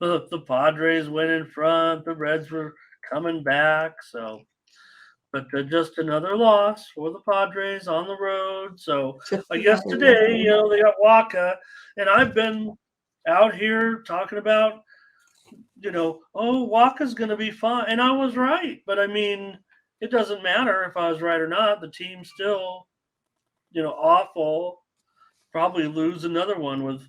the Padres went in front. The Reds were coming back. So, but just another loss for the Padres on the road. So Just I guess another today, one. they got Waka, and I've been out here talking about, oh, Waka's going to be fine, and I was right. But I mean, it doesn't matter if I was right or not. The team's still, awful. Probably lose another one with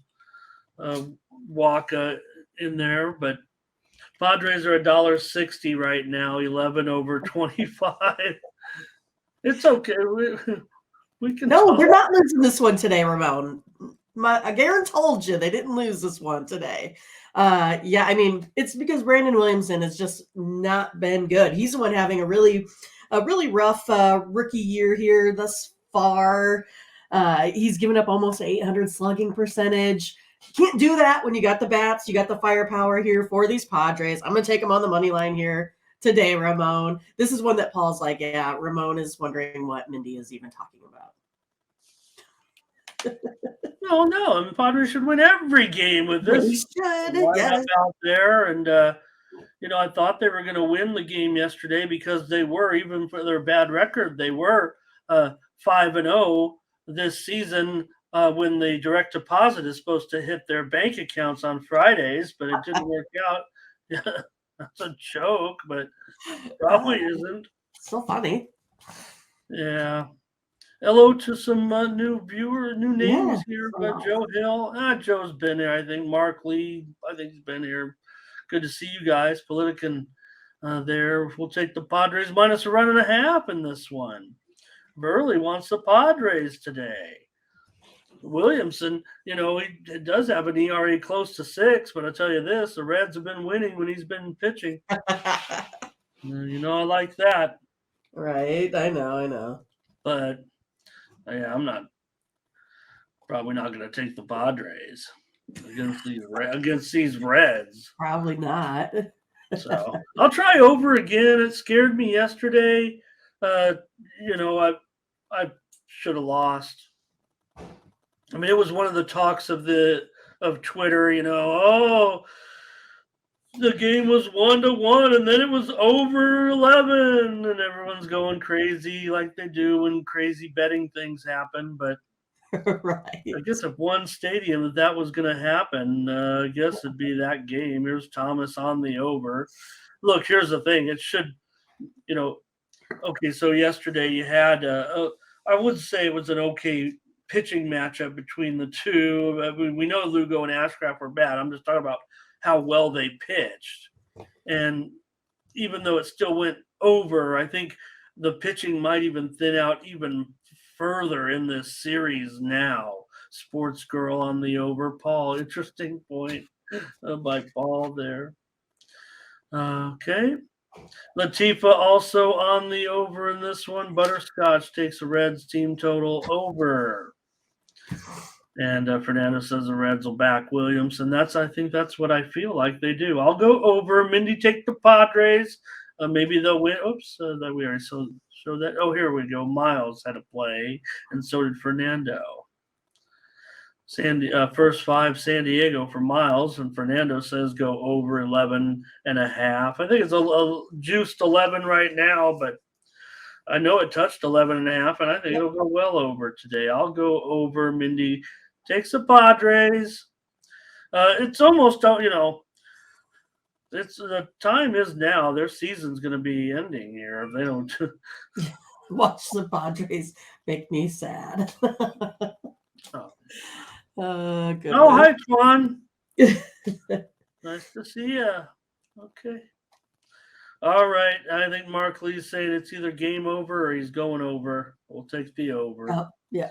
uh, Waka in there, but Padres are $1.60 right now, 11 over 25. It's okay. We can No, talk. they're not losing this one today, Ramon. I guarantee told you they didn't lose this one today. Yeah, I mean, it's because Brandon Williamson has just not been good. He's the one having a really rough rookie year here thus far. He's given up almost 800 slugging percentage. You can't do that when you got the bats, you got the firepower here for these Padres. I'm going to take them on the money line here today, Ramon. This is one that Paul's like, yeah, Ramon is wondering what Mindy is even talking about. No, no. I mean, Padres should win every game with They this should, lineup yes. out there. And, I thought they were going to win the game yesterday because they were, even for their bad record, they were 5-0 this season when the direct deposit is supposed to hit their bank accounts on Fridays, but it didn't work out. That's a joke, but probably isn't. So funny. Yeah. Hello to some new Yeah. names here. Joe Hill. Joe's been here, I think. Mark Lee, I think he's been here. Good to see you guys. Politican there. We'll take the Padres minus a run and a half in this one. Burley wants the Padres today. Williamson, he does have an ERA close to 6, but I tell you this, the Reds have been winning when he's been pitching. I like that. Right. I know. But yeah, I'm probably not going to take the Padres against these Reds. Probably not. So I'll try over again. It scared me yesterday. Uh, I should have lost. I mean, it was one of the talks of Twitter. Oh, the game was 1-1, and then it was over 11, and everyone's going crazy like they do when crazy betting things happen. But Right. I guess if one stadium that was going to happen, I guess it'd be that game. Here's Thomas on the over. Look, here's the thing. It should, okay, so yesterday you had, I would say it was an okay pitching matchup between the two. I mean, we know Lugo and Ashcraft were bad. I'm just talking about how well they pitched. And even though it still went over, I think the pitching might even thin out even further in this series now. Sports Girl on the over. Paul, interesting point by Paul there. Okay. Latifa also on the over in this one. Butterscotch takes the Reds team total over. And Fernando says the Reds will back Williams, and I think that's what I feel like they do. I'll go over. Mindy take the Padres. Maybe they'll win. Oops, that we already showed that. Oh, here we go. Miles had a play, and so did Fernando. First 5 San Diego for Miles, and Fernando says go over 11 and a half. I think it's a juiced 11 right now, but I know it touched 11 and a half, and I think it'll go well over today. I'll go over. Mindy takes the Padres. It's almost, it's the time is now. Their season's going to be ending here if they don't. Watch the Padres make me sad. Goodness. Oh, hi, Twan. Nice to see you. Okay. All right. I think Mark Lee's saying it's either game over or he's going over. We'll take the over. Yeah.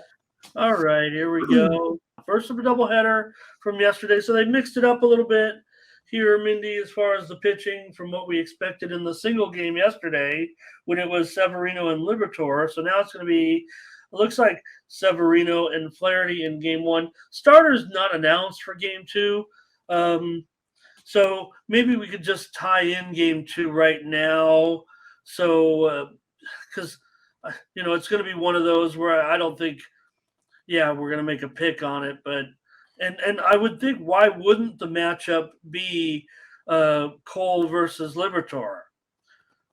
All right. Here we go. First of a doubleheader from yesterday. So they mixed it up a little bit here, Mindy, as far as the pitching from what we expected in the single game yesterday when it was Severino and Liberatore. So now it's going to be, it looks like Severino and Flaherty in game 1. Starters not announced for game 2. So maybe we could just tie in game 2 right now. So, because, it's going to be one of those where I don't think, we're going to make a pick on it. But And I would think, why wouldn't the matchup be Cole versus Liberatore?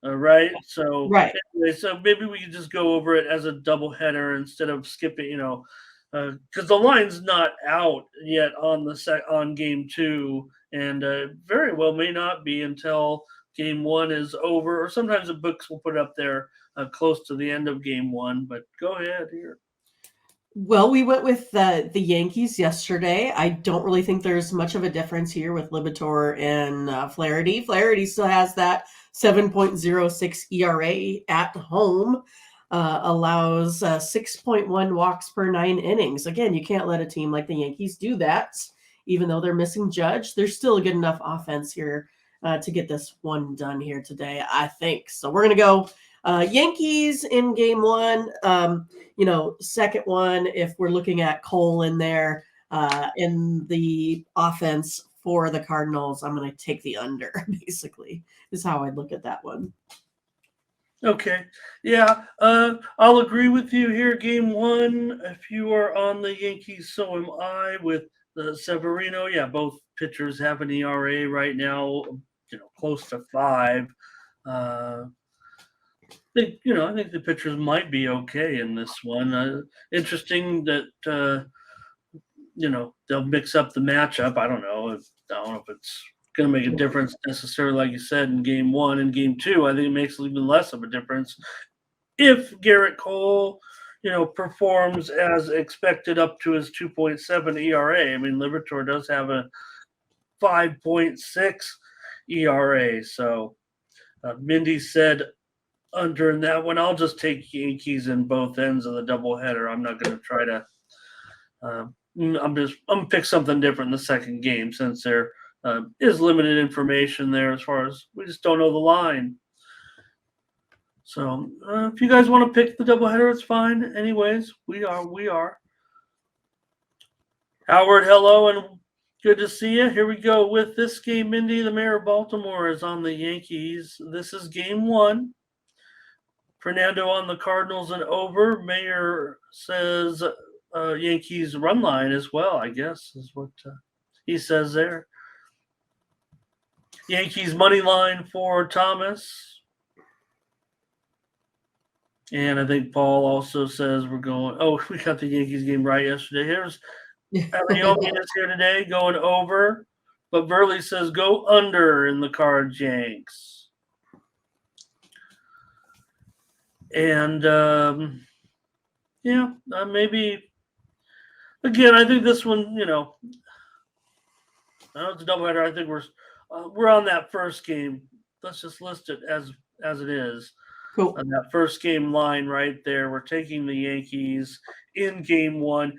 Right. So Right. anyway, so maybe we could just go over it as a doubleheader instead of skipping. Because the line's not out yet on on game two, and very well may not be until game one is over. Or sometimes the books will put it up there close to the end of game one. But go ahead here. Well, we went with the Yankees yesterday. I don't really think there's much of a difference here with Libator and Flaherty. Flaherty still has that 7.06 ERA at home, allows 6.1 walks per 9 innings. Again, you can't let a team like the Yankees do that. Even though they're missing Judge, there's still a good enough offense here to get this one done here today, I think. So we're going to go Yankees in game one. Second one, if we're looking at Cole in there in the offense for the Cardinals, I'm going to take the under, basically, is how I look at that one. Okay. Yeah. I'll agree with you here. Game one, if you are on the Yankees, so am I with the Severino. Yeah, both pitchers have an ERA right now, close to 5. I think the pitchers might be okay in this one. Interesting that they'll mix up the matchup. I don't know if it's going to make a difference necessarily, like you said, in game one and game two. I think it makes even less of a difference if Garrett Cole, performs as expected up to his 2.7 ERA. I mean, Liberatore does have a 5.6 ERA. So Mindy said under in that one. I'll just take Yankees in both ends of the doubleheader. I'm not going to try to. I'm gonna pick something different in the second game since there is limited information there as far as we just don't know the line. So if you guys want to pick the doubleheader, it's fine. Anyways, we are. Howard, hello, and good to see you. Here we go with this game. Mindy, the mayor of Baltimore, is on the Yankees. This is game one. Fernando on the Cardinals and over. Mayor says Yankees run line as well, I guess, is what he says there. Yankees money line for Thomas. And I think Paul also says we're going. Oh, we got the Yankees game right yesterday. Here's Ramon is here today going over. But Burley says go under in the Cards Yanks. And maybe again, I think this one, I know it's a doubleheader. I think we're on that first game. Let's just list it as it is. Cool. On that first game line right there, we're taking the Yankees in game one.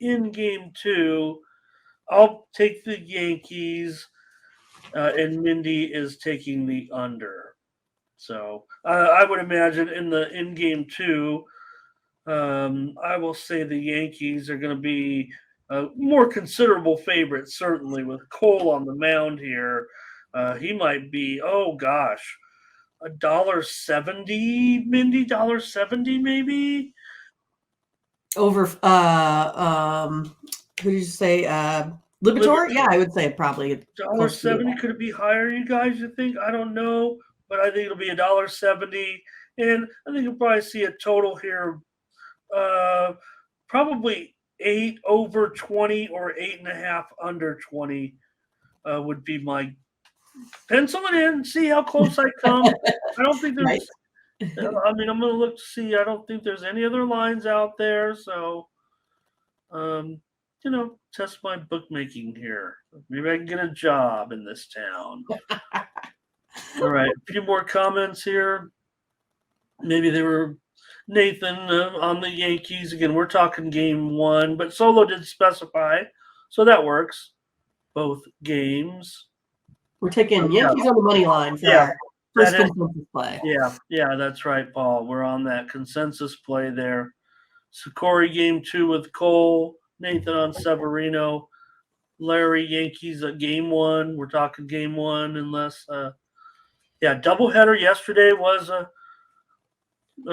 In game two, I'll take the Yankees, and Mindy is taking the under. So I would imagine in game two, I will say the Yankees are going to be more considerable favorites, certainly with Cole on the mound here. He might be, $1.70, Mindy, $1.70 maybe. Over, who did you say? Libator? Yeah, I would say probably $1.70. Could it be higher, you guys? You think? I don't know, but I think it'll be $1.70, and I think you'll probably see a total here, probably 8 over 20 or 8.5 under 20 would be my pencil it in. See how close I come. I don't think there's. Right. I'm going to look to see. I don't think there's any other lines out there. So, test my bookmaking here. Maybe I can get a job in this town. All right. A few more comments here. Maybe they were Nathan on the Yankees. Again, we're talking game one, but Solo did specify. So that works. Both games. We're taking Yankees on the money line for our first consensus play. Yeah, that's right, Paul. We're on that consensus play there. Sakori game two with Cole, Nathan on Severino, Larry Yankees at game one. We're talking game one, unless doubleheader yesterday was a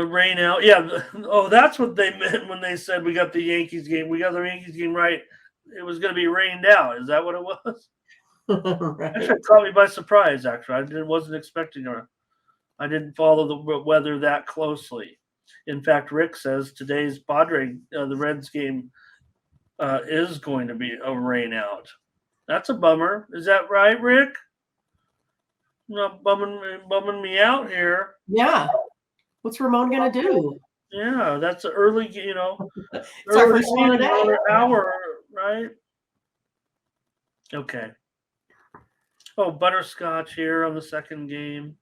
rain out. Yeah. Oh, that's what they meant when they said we got the Yankees game. We got the Yankees game right. it was going to be rained out. Is that what it was? Right. Actually, it caught me by surprise. Actually, wasn't expecting her. I didn't follow the weather that closely. In fact, Rick says today's the Reds game, is going to be a rain out. That's a bummer. Is that right, Rick? Not bumming me out here. Yeah. What's Ramon gonna do? Yeah, that's an early, It's our first one today. another hour, right? Okay. Oh, butterscotch here on the second game.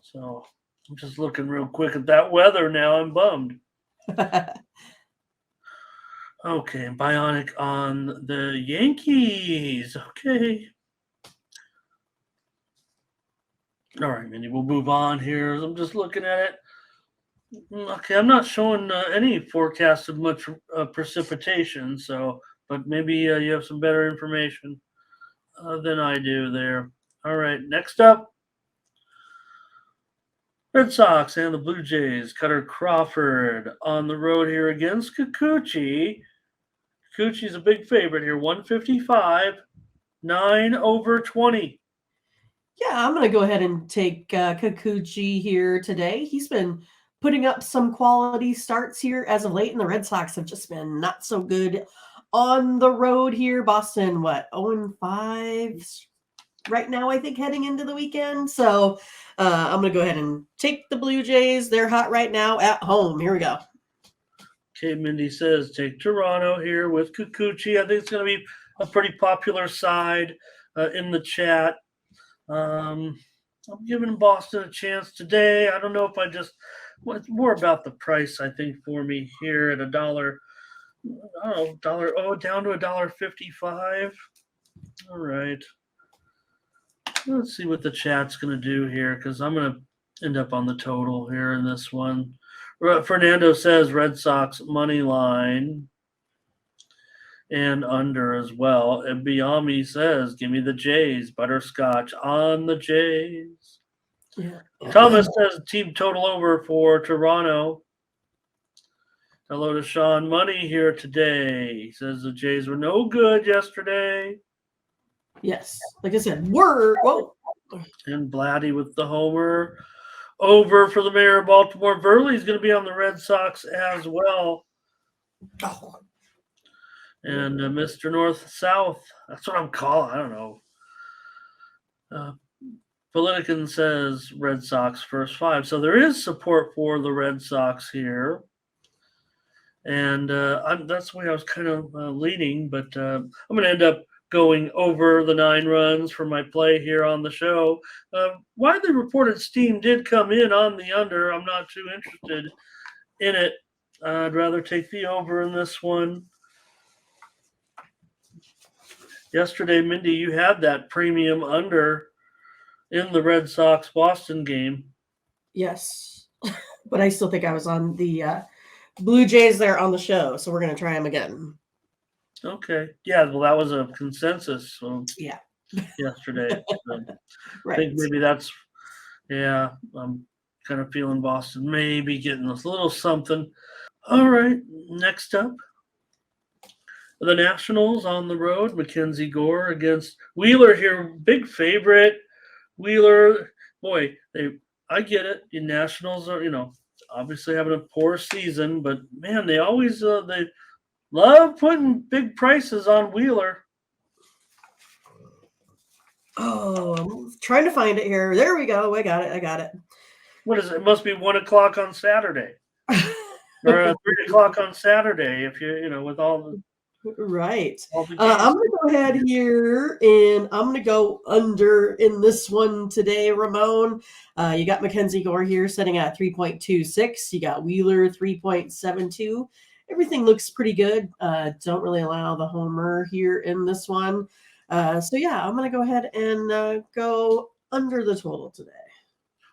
So I'm just looking real quick at that weather now. I'm bummed. Okay, Bionic on the Yankees. Okay. All right, Mindy, we'll move on here. I'm just looking at it. Okay, I'm not showing any forecast of much precipitation, but maybe you have some better information than I do there. All right, next up, Red Sox and the Blue Jays. Cutter Crawford on the road here against Kikuchi. Kikuchi's a big favorite here, 155, 9/20. Yeah, I'm going to go ahead and take Kikuchi here today. He's been putting up some quality starts here as of late, and the Red Sox have just been not so good on the road here. Boston, 0-5 right now, I think, heading into the weekend. So I'm going to go ahead and take the Blue Jays. They're hot right now at home. Here we go. Okay, Mindy says take Toronto here with Kikuchi. I think it's going to be a pretty popular side in the chat. I'm giving Boston a chance today. I don't know if it's more about the price, I think, for me here at $1. Down to $1.55. All right. Let's see what the chat's going to do here, because I'm going to end up on the total here in this one. Fernando says Red Sox money line and under as well. And Biami says, give me the Jays. Butterscotch on the Jays. Yeah. Thomas says team total over for Toronto. Hello to Sean Money here today. He says the Jays were no good yesterday. Yes. Like I said, whoa. And Blatty with the homer. Over for the mayor of Baltimore. Verley's going to be on the Red Sox as well. Oh. And Mr. North-South. That's what I'm calling. I don't know. Politican says Red Sox first 5. So there is support for the Red Sox here. And that's the way I was kind of leaning. But I'm going to end up going over the 9 runs for my play here on the show. Widely reported steam did come in on the under. I'm not too interested in it. I'd rather take the over in this one. Yesterday, Mindy, you had that premium under in the Red Sox-Boston game. Yes. But I still think I was on the Blue Jays there on the show, so we're going to try them again. Okay. Yeah, well, that was a consensus yesterday. So Right. I think maybe that's – I'm kind of feeling Boston maybe getting a little something. All right, next up. The Nationals on the road, Mackenzie Gore against Wheeler here. Big favorite. Wheeler, boy, I get it. The Nationals are, obviously having a poor season, but man, they always they love putting big prices on Wheeler. Oh, I'm trying to find it here. There we go. I got it. What is it? It must be 1 o'clock on Saturday. Or 3 o'clock on Saturday if with all the right. I'm going to go ahead here and I'm going to go under in this one today, Ramon. You got Mackenzie Gore here sitting at 3.26. You got Wheeler 3.72. Everything looks pretty good. Don't really allow the homer here in this one. I'm going to go ahead and go under the total today.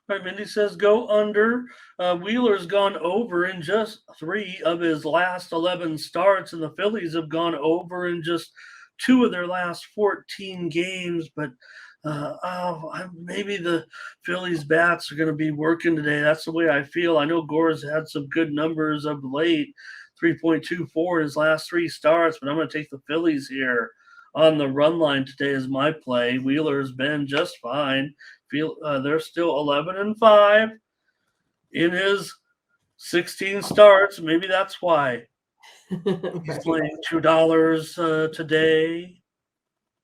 All right, Mindy says go under. Wheeler's gone over in just 3 of his last 11 starts, and the Phillies have gone over in just 2 of their last 14 games. But maybe the Phillies bats are going to be working today. That's the way I feel. I know Gore's had some good numbers of late. 3.24 in his last 3 starts, but I'm going to take the Phillies here on the run line today as my play. Wheeler's been just fine. They're still 11-5 in his 16 starts. Maybe that's why he's playing $2 today.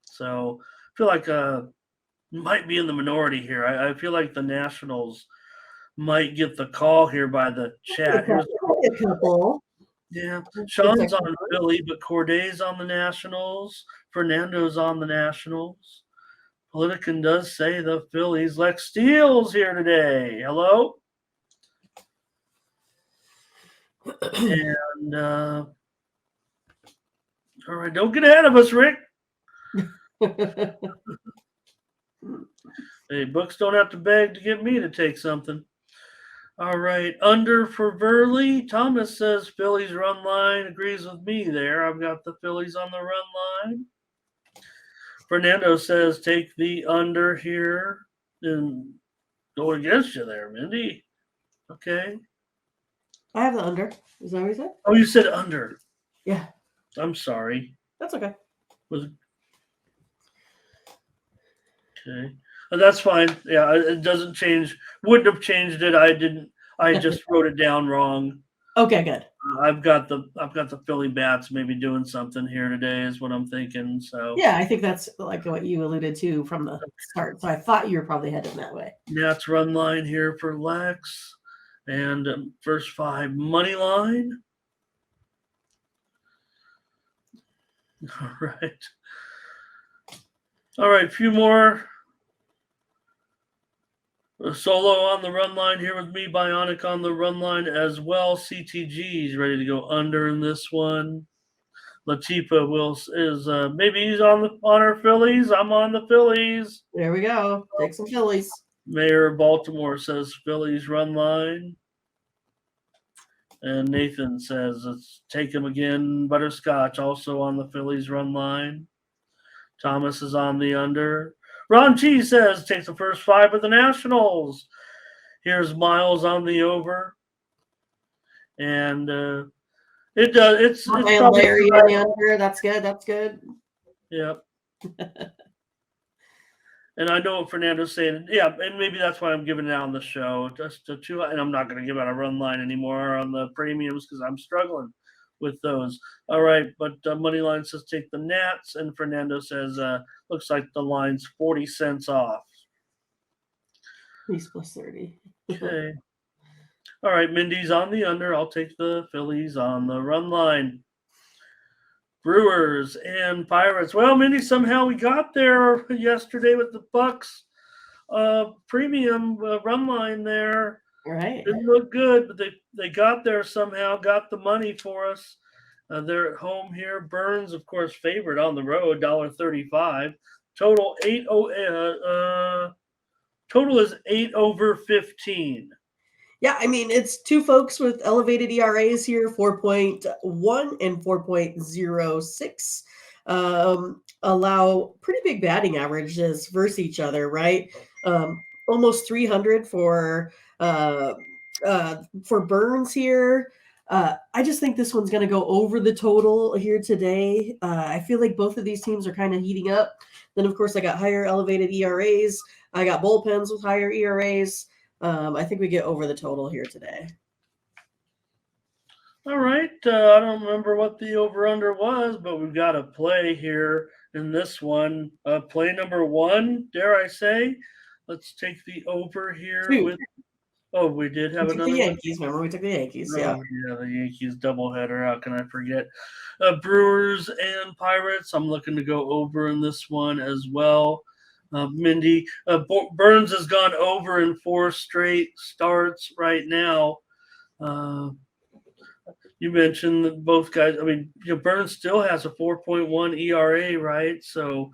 So I feel like might be in the minority here. I feel like the Nationals might get the call here by the chat. A couple. Yeah, Sean's on Philly, but Corday's on the Nationals. Fernando's on the Nationals. Politican does say the Phillies. Lex Steele's here today. Hello. And all right, don't get ahead of us, Rick. Hey, books don't have to beg to get me to take something. All right, under for Verley. Thomas says Phillies run line. Agrees with me there. I've got the Phillies on the run line. Fernando says take the under here and go against you there, Mindy. Okay. I have the under. Is that what you said? Oh, you said under. Yeah. I'm sorry. That's okay. Okay. That's fine. Yeah, it doesn't change. Wouldn't have changed it. I just wrote it down wrong. Okay, good. I've got the Philly bats maybe doing something here today is what I'm thinking. So yeah, I think that's like what you alluded to from the start. So I thought you were probably heading that way. Nats run line here for Lex, and first 5 money line. All right. A few more. Solo on the run line here with me. Bionic on the run line as well. CTG's ready to go under in this one. Latifa is maybe he's on our Phillies. I'm on the Phillies. There we go. Take some Phillies. Mayor of Baltimore says Phillies run line. And Nathan says let's take him again. Butterscotch also on the Phillies run line. Thomas is on the under. Ron G says takes the first 5 of the Nationals. Here's Miles on the over. And it does. It's probably Larry on the under. That's good. That's good. Yep. And I know what Fernando's saying. Yeah, and maybe that's why I'm giving it out on the show. Just to 2, and I'm not going to give out a run line anymore on the premiums because I'm struggling with those. All right, but Moneyline says take the Nats, and Fernando says looks like the line's 40 cents off. He's plus 30. Okay. All right, Mindy's on the under. I'll take the Phillies on the run line. Brewers and Pirates. Well, Mindy, somehow we got there yesterday with the Bucks premium run line there. Right. Didn't look good, but they got there somehow, got the money for us. They're at home here. Burns, of course, favorite on the road, $1.35. Total total is 8 over 15. Yeah, I mean, it's 2 folks with elevated ERAs here, 4.1 and 4.06. Allow pretty big batting averages versus each other, right? Almost 300 for Burns here. I just think this one's going to go over the total here today. I feel like both of these teams are kind of heating up. Then, of course, I got higher elevated ERAs. I got bullpens with higher ERAs. I think we get over the total here today. All right. I don't remember what the over-under was, but we've got a play here in this one. Play number 1, dare I say. Let's take the over here. We did have another the Yankees. Remember, we took the Yankees. Yeah, the Yankees doubleheader. How can I forget? Brewers and Pirates. I'm looking to go over in this one as well. Mindy, Burns has gone over in 4 straight starts right now. You mentioned that both guys. I mean, Burns still has a 4.1 ERA, right? So,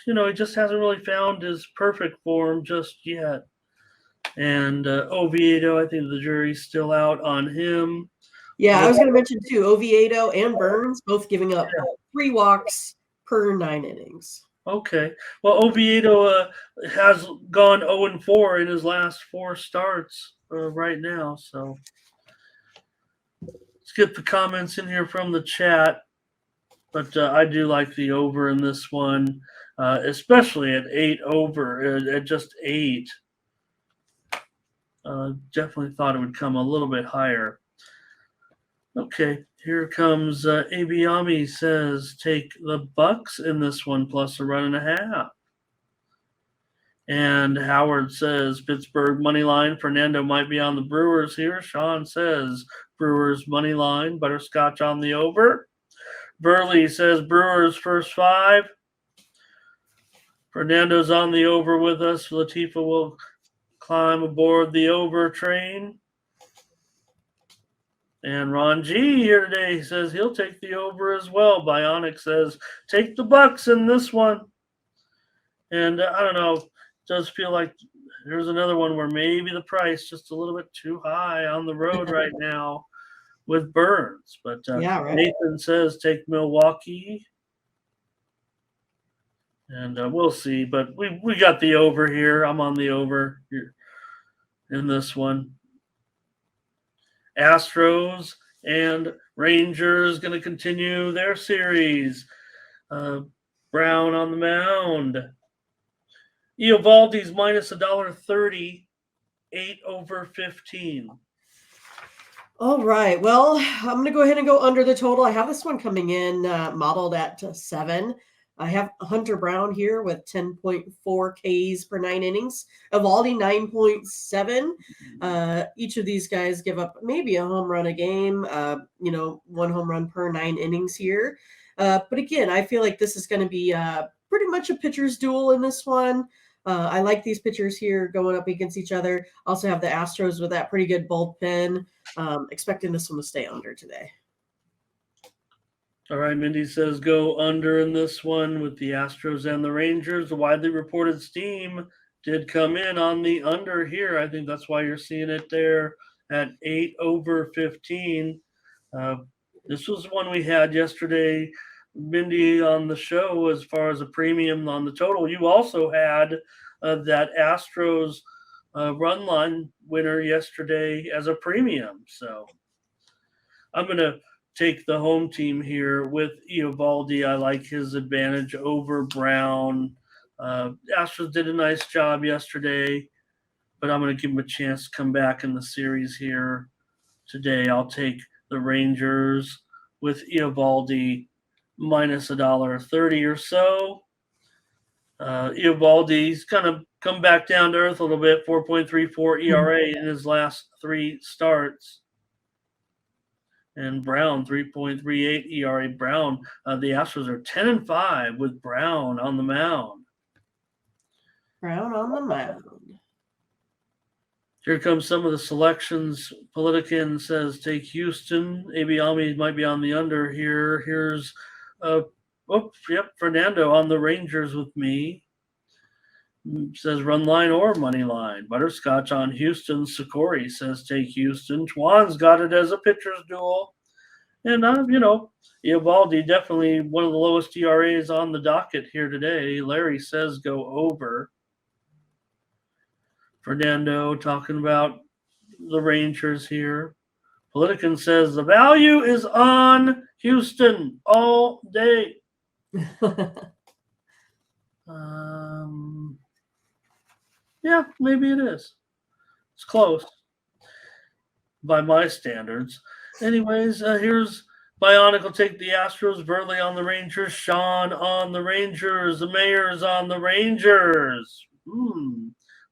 he just hasn't really found his perfect form just yet. And Oviedo, I think the jury's still out on him. Yeah, I was going to mention too, Oviedo and Burns both giving up 3 walks per 9 innings. Okay. Well, Oviedo has gone 0-4 in his last 4 starts right now. So, Let's get the comments in here from the chat. But I do like the over in this one, especially at 8 over, at just 8. Definitely thought it would come a little bit higher. Okay, here comes Abiami says take the Bucks in this one plus a run and a half. And Howard says Pittsburgh money line. Fernando might be on the Brewers here. Sean says Brewers money line. Butterscotch on the over. Burley says Brewers first 5. Fernando's on the over with us. Latifa will climb aboard the over train. And Ron G here today says he'll take the over as well. Bionic says take the Bucks in this one. And I don't know, it does feel like there's another one where maybe the price just a little bit too high on the road right now with Burns. But Yeah, right. Nathan says take Milwaukee. And we'll see. But we got the over here. I'm on the over here in this one. Astros and Rangers going to continue their series. Brown on the mound. Eovaldi's minus $1.30, 8 over 15. All right. Well, I'm going to go ahead and go under the total. I have this one coming in modeled at 7. I have Hunter Brown here with 10.4 Ks per 9 innings. Evaldi 9.7. Each of these guys give up maybe a home run a game, 1 home run per 9 innings here. But again, I feel like this is going to be pretty much a pitcher's duel in this one. I like these pitchers here going up against each other. Also have the Astros with that pretty good bullpen. Expecting this one to stay under today. All right, Mindy says go under in this one with the Astros and the Rangers. The widely reported steam did come in on the under here. I think that's why you're seeing it there at 8 over 15. This was one we had yesterday, Mindy, on the show as far as a premium on the total. You also had that Astros run line winner yesterday as a premium. So I'm going to take the home team here with Eovaldi. I like his advantage over Brown. Astros did a nice job yesterday, but I'm going to give him a chance to come back in the series here today. I'll take the Rangers with Eovaldi minus $1.30 or so. Eovaldi's kind of come back down to earth a little bit, 4.34 ERA in his last 3 starts. And Brown, 3.38 ERA. Brown, the Astros are 10-5 with Brown on the mound. Brown on the mound. Here comes some of the selections. Politican says take Houston. Abiami might be on the under here. Here's, Fernando on the Rangers with me. Says run line or money line. Butterscotch on Houston. Sikori says take Houston. Twan's got it as a pitcher's duel. And, Eovaldi definitely one of the lowest ERAs on the docket here today. Larry says go over. Fernando talking about the Rangers here. Politican says the value is on Houston all day. Yeah, maybe it is. It's close by my standards. Anyways, here's Bionic will take the Astros, Burley on the Rangers, Sean on the Rangers, the Mayor's on the Rangers.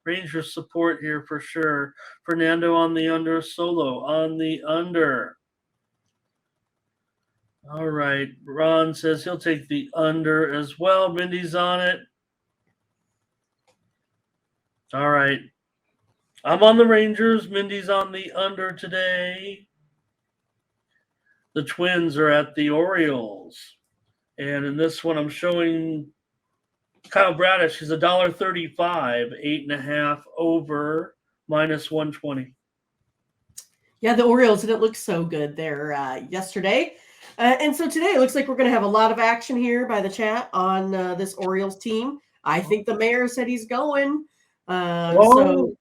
Rangers support here for sure. Fernando on the under, Solo on the under. All right, Ron says he'll take the under as well. Mindy's on it. All right. I'm on the Rangers. Mindy's on the under today. The Twins are at the Orioles. And in this one, I'm showing Kyle Bradish. He's $1.35, 8.5 over, minus 120. Yeah, the Orioles didn't look so good there yesterday. And so today it looks like we're going to have a lot of action here by the chat on this Orioles team. I think the mayor said he's going. So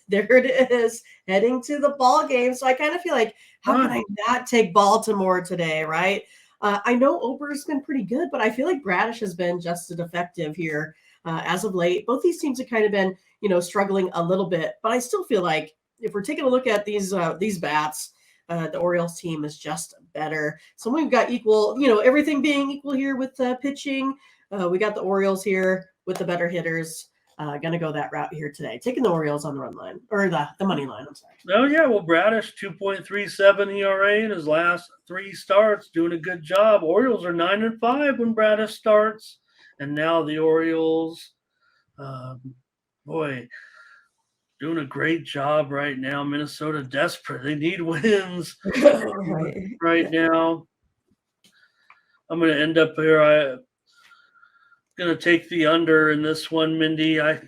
there it is, heading to the ball game. So I kind of feel like, how can I not take Baltimore today, right? I know Ober's been pretty good, but I feel like Bradish has been just as effective here as of late. Both these teams have kind of been, struggling a little bit, but I still feel like if we're taking a look at these bats, the Orioles team is just better. So we've got equal, everything being equal here with pitching. We got the Orioles here with the better hitters. Going to go that route here today. Taking the Orioles on the run line, or the money line, I'm sorry. Oh, yeah. Well, Bradish, 2.37 ERA in his last 3 starts, doing a good job. Orioles are 9-5 when Bradish starts. And now the Orioles, boy, doing a great job right now. Minnesota desperate. They need wins right now. I'm going to end up here. I'm going to take the under in this one, Mindy. I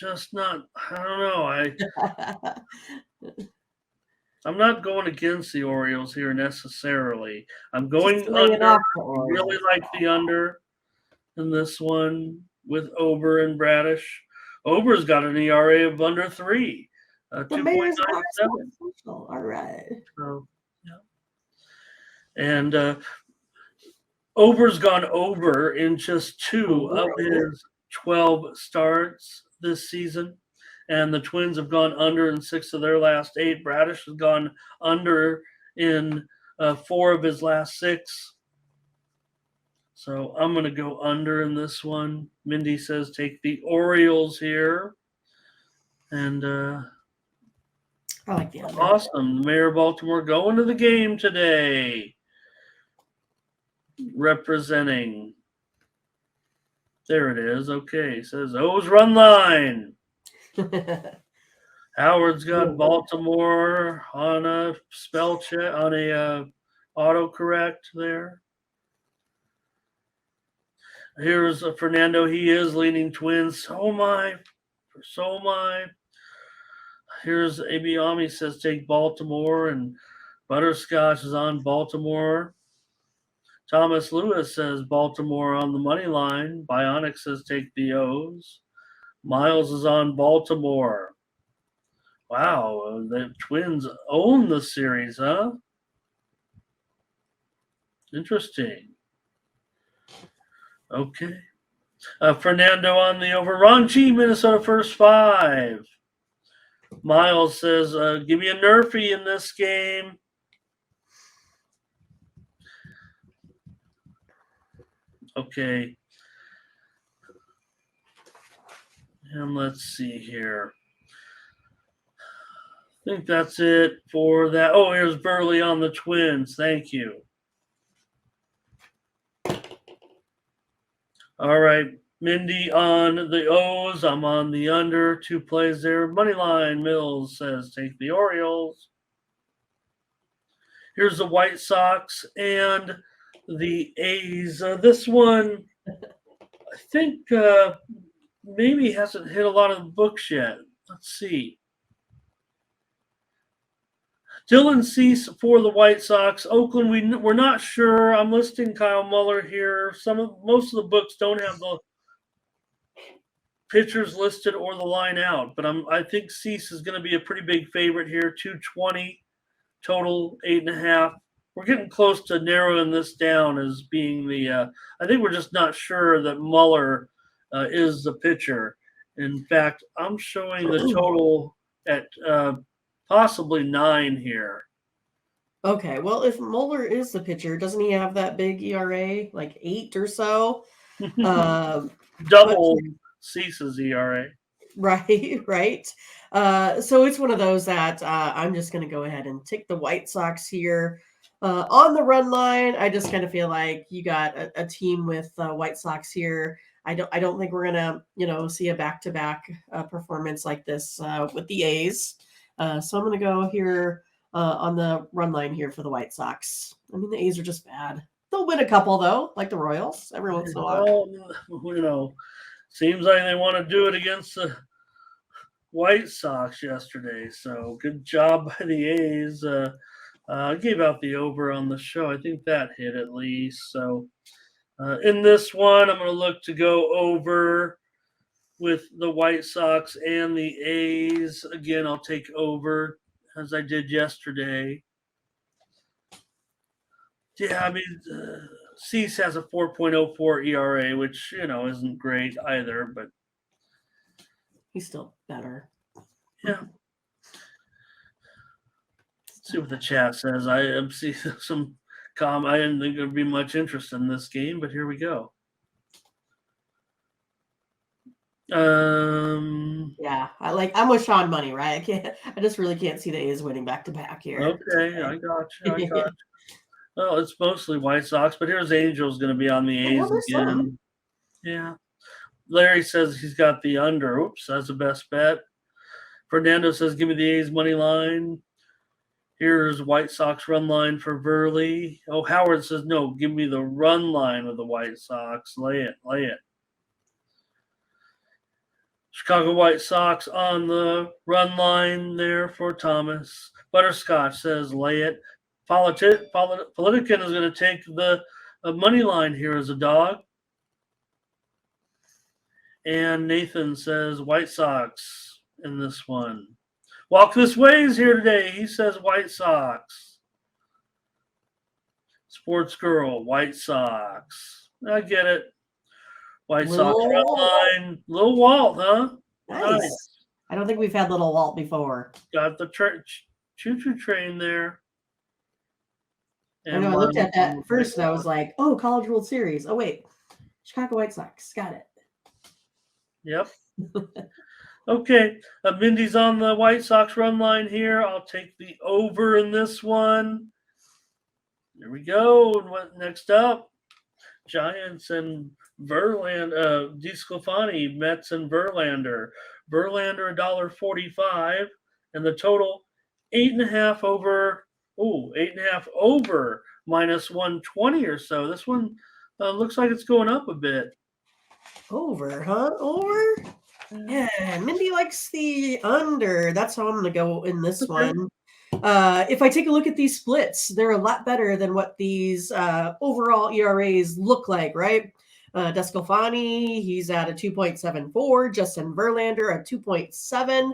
don't know. I'm not going against the Orioles here necessarily. I'm going under. I really like the under in this one with Ober and Bradish. Ober's got an ERA of under 3, 2.97. All right. So, yeah. And Ober's gone over in just 2 of his 12 starts this season. And the Twins have gone under in 6 of their last 8. Bradish has gone under in 4 of his last 6. So I'm going to go under in this one. Mindy says take the Orioles here. And I like the under. Awesome. The mayor of Baltimore going to the game today. Representing. There it is. Okay. It says O's run line. Howard's got Baltimore on a spell check, on a autocorrect there. Here's Fernando. He is leaning Twins. So am I. Here's Abiami says take Baltimore, and Butterscotch is on Baltimore. Thomas Lewis says Baltimore on the money line. Bionic says take the O's. Miles is on Baltimore. Wow, the Twins own the series, huh? Interesting. Okay. Fernando on the over. Ranchi, Minnesota first 5. Miles says, give me a Nerfy in this game. Okay. And let's see here. I think that's it for that. Oh, here's Burley on the Twins. Thank you. All right. Mindy on the O's. I'm on the under. 2 plays there. Money line. Mills says take the Orioles. Here's the White Sox and the A's. This one, I think maybe hasn't hit a lot of the books yet. Let's see. Dylan Cease for the White Sox. Oakland, we're not sure. I'm listing Kyle Muller here. Most of the books don't have the pitchers listed or the line out, but I think Cease is going to be a pretty big favorite here. 220 total, 8.5. We're getting close to narrowing this down as being the. I think we're just not sure that Muller is the pitcher. In fact, I'm showing the total at possibly 9 here. Okay, well, if Muller is the pitcher, doesn't he have that big ERA, like 8 or so? Double Cease's ERA. Right. So it's one of those that I'm just going to go ahead and take the White Sox here on the run line. I just kind of feel like you got a team with White Sox here. I don't think we're gonna see a back-to-back performance like this with the A's. So I'm going to go here on the run line here for the White Sox. I mean, the A's are just bad. They'll win a couple, though, like the Royals, every once in a while. Well, seems like they want to do it against the White Sox yesterday. So good job by the A's. I gave out the over on the show. I think that hit at least. So in this one, I'm going to look to go over. with the White Sox and the A's. Again, I'll take over as I did yesterday. Yeah, I mean, Cease has a 4.04 ERA, which, isn't great either, but He's still better. yeah. See what the chat says. I am see some I didn't think there'd be much interest in this game, but here we go. Yeah, I'm with Sean Money, right? I just really can't see the A's winning back to back here. Okay, I got you. Well, it's mostly White Sox, but here's Angels going to be on the A's again. Yeah. Larry says he's got the under. Oops, that's the best bet. Fernando says, give me the A's money line. Here's White Sox run line for Verley. Oh, Howard says, no, give me the run line with the White Sox. Lay it. Chicago White Sox on the run line there for Thomas. Butterscotch says, lay it. Politican is going to take the money line here as a dog. And Nathan says, White Sox in this one. Walk This Way is here today. He says White Sox. Sports Girl, White Sox. I get it. White Sox run line. Little Walt, huh? Nice. I don't think we've had Little Walt before. Got the choo-choo train there. And I looked at that first and I was like, oh, College World Series. Oh, wait. Chicago White Sox. Got it. Yep. Okay. Mindy's on the White Sox run line here. I'll take the over in this one. There we go. And what next up? Giants and Verlander, DeSclafani, Mets and Verlander. Verlander $1.45, and the total 8.5 over. 8.5 over minus 120 or so. This one looks like it's going up a bit. Over, huh? Over? Yeah, Mindy likes the under. That's how I'm going to go in this one. If I take a look at these splits, they're a lot better than what these overall ERAs look like, right? DeSclafani, he's at a 2.74. Justin Verlander, a 2.7.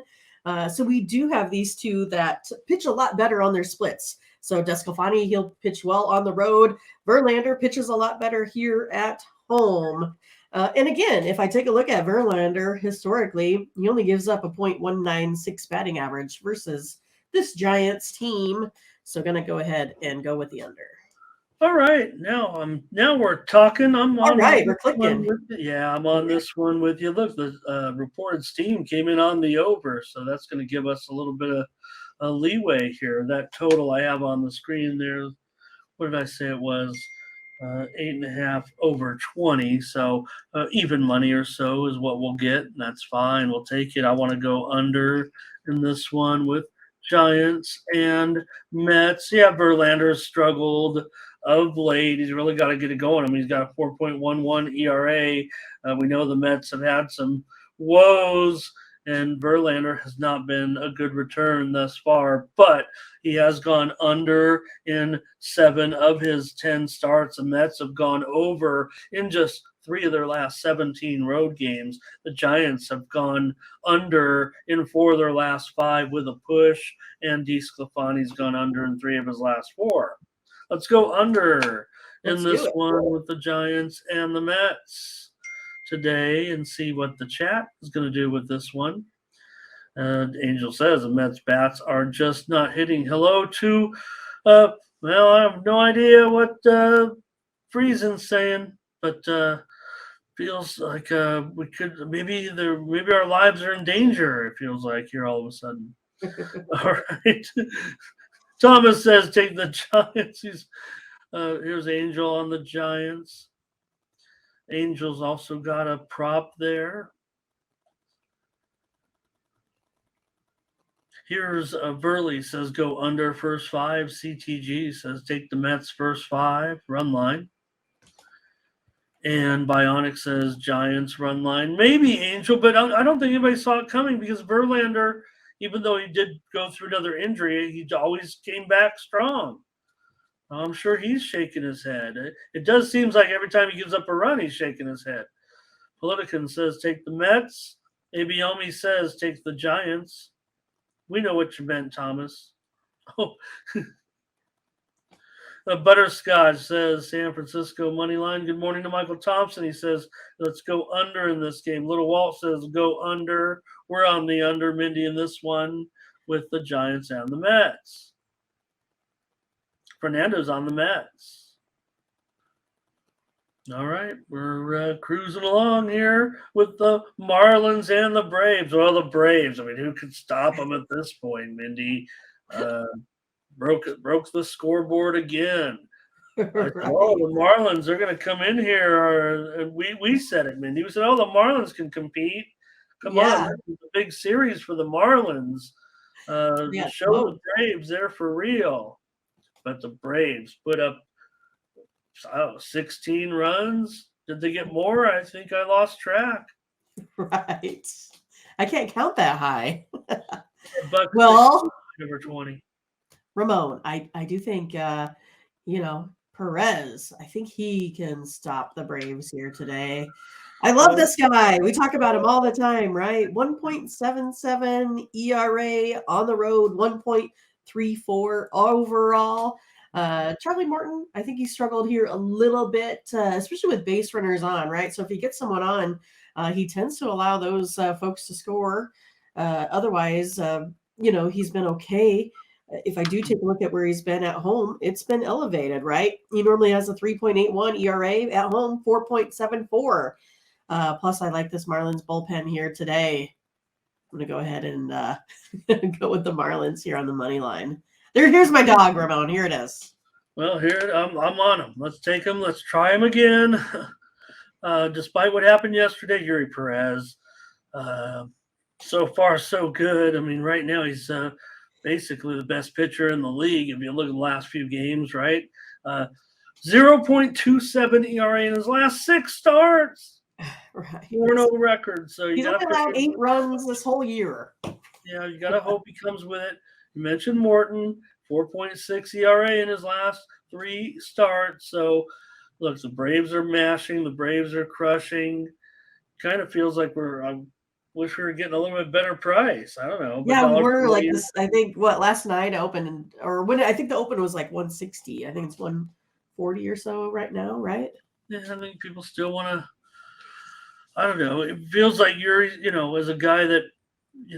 So we do have these two that pitch a lot better on their splits. So DeSclafani, he'll pitch well on the road. Verlander pitches a lot better here at home. And again, if I take a look at Verlander, historically, he only gives up a .196 batting average versus this Giants team. So going to go ahead and go with the under. All right, now we're talking. I'm on. All right, we're clicking. Yeah, I'm on this one with you. Look, the reported steam came in on the over, so that's going to give us a little bit of leeway here. That total I have on the screen there. What did I say it was? 8.5 over 20. So even money or so is what we'll get, and that's fine. We'll take it. I want to go under in this one with Giants and Mets. Yeah, Verlander struggled of late. He's really got to get it going. I mean, he's got a 4.11 ERA. We know the Mets have had some woes, and Verlander has not been a good return thus far, but he has gone under in 7 of his 10 starts. The Mets have gone over in just 3 of their last 17 road games. The Giants have gone under in 4 of their last 5 with a push, and DeSclafani's gone under in 3 of his last 4. Let's go under in this one with the Giants and the Mets today and see what the chat is going to do with this one. Angel says the Mets bats are just not hitting. Hello to, well, I have no idea what Friesen's saying, but feels like we could maybe our lives are in danger. It feels like here all of a sudden. All right. Thomas says take the Giants. Here's Angel on the Giants. Angel's also got a prop there. Here's Verley says go under first 5. CTG says take the Mets first 5 run line. And Bionic says Giants run line. Maybe Angel, but I don't think anybody saw it coming because Verlander, even though he did go through another injury, he always came back strong. I'm sure he's shaking his head. It does seem like every time he gives up a run, he's shaking his head. Politican says take the Mets. Abiomi says take the Giants. We know what you meant, Thomas. Oh, Butterscotch says San Francisco money line. Good morning to Michael Thompson. He says, let's go under in this game. Little Walt says go under. We're on the under, Mindy, in this one with the Giants and the Mets. Fernando's on the Mets. All right, we're cruising along here with the Marlins and the Braves. Well, the Braves, I mean, who could stop them at this point, Mindy? Broke the scoreboard again. I said, oh, the Marlins are going to come in here. We said it, Mindy. We said, oh, the Marlins can compete. Come on, this is a big series for the Marlins. Show the Braves they're for real. But the Braves put up 16 runs. Did they get more? I think I lost track. Right. I can't count that high. But well, over 20. Ramon, I do think, Perez, I think he can stop the Braves here today. I love this guy. We talk about him all the time, right? 1.77 ERA on the road, 1.34 overall. Charlie Morton, I think he struggled here a little bit, especially with base runners on, right? So if he gets someone on, he tends to allow those folks to score. Otherwise, he's been okay. If I do take a look at where he's been at home, it's been elevated, right? He normally has a 3.81 ERA at home, 4.74. Plus, I like this Marlins bullpen here today. I'm going to go ahead and go with the Marlins here on the money line. Here's my dog, Ramon. Here it is. Well, here I'm on him. Let's take him. Let's try him again. Despite what happened yesterday, Yuri Perez, so far so good. I mean, right now he's basically the best pitcher in the league if you look at the last few games, right? 0.27 ERA in his last 6 starts. Right. 4-0 record. So he's only allowed 8 runs this whole year. Yeah, you got to hope he comes with it. You mentioned Morton, 4.6 ERA in his last 3 starts. So, look, the Braves are mashing. The Braves are crushing. Kind of feels like I wish we were getting a little bit better price. I don't know. Yeah, we're like this. I think last night opened, or when I think the open was like 160. I think it's 140 or so right now, right? Yeah, I think people still want to. I don't know. It feels like you're, as a guy that,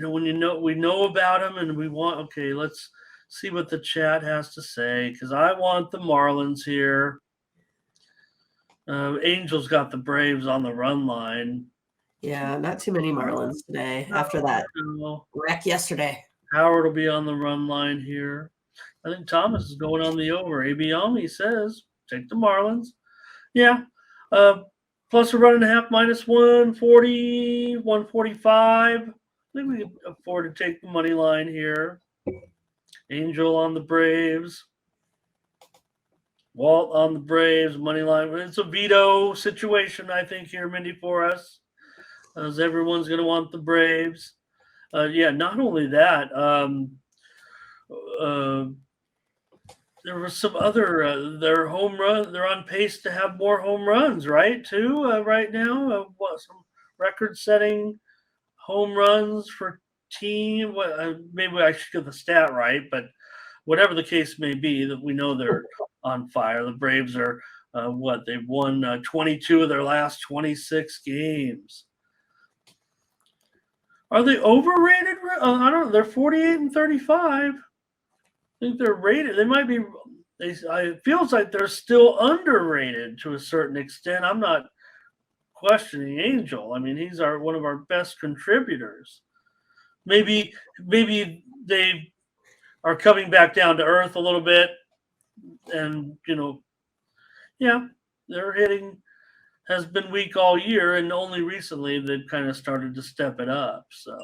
when we know about him and we want. Okay, let's see what the chat has to say because I want the Marlins here. Angels got the Braves on the run line. Yeah, not too many Marlins today after that wreck yesterday. Howard will be on the run line here. I think Thomas is going on the over. Abiomi says, take the Marlins. Yeah. Plus a run and a half, minus 140, 145. I think we can afford to take the money line here. Angel on the Braves. Walt on the Braves, money line. It's a veto situation, I think, here, Mindy, for us. As everyone's going to want the Braves. Not only that, there was some other their home run. They're on pace to have more home runs, right? Too right now, some record-setting home runs for team. Maybe I should get the stat right, but whatever the case may be, that we know they're on fire. The Braves are they've won 22 of their last 26 games. Are they overrated? I don't know. They're 48 and 35. I think they're rated. They might be. It feels like they're still underrated to a certain extent. I'm not questioning Angel. I mean, he's one of our best contributors. Maybe they are coming back down to earth a little bit, and their hitting has been weak all year, and only recently they've kind of started to step it up. So,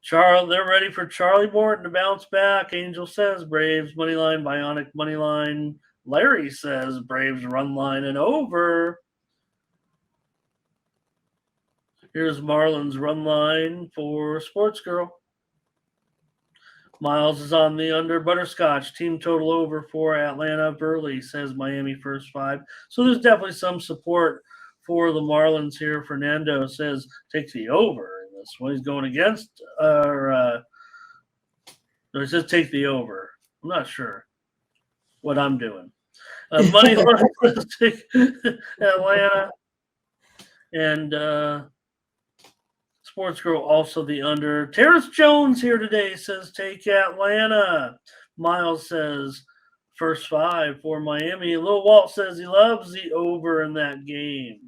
they're ready for Charlie Morton to bounce back. Angel says Braves money line, Bionic money line. Larry says Braves run line and over. Here's Marlins run line for Sports Girl. Miles is on the under. Butterscotch team total over for Atlanta. Burley says Miami first 5. So there's definitely some support for the Marlins here. Fernando says take the over in this one. He's going against, no, he says take the over. I'm not sure what I'm doing. Money line says take Atlanta. And Sports Girl also the under. Terrence Jones here today says take Atlanta. Miles says first 5 for Miami. Lil Walt says he loves the over in that game.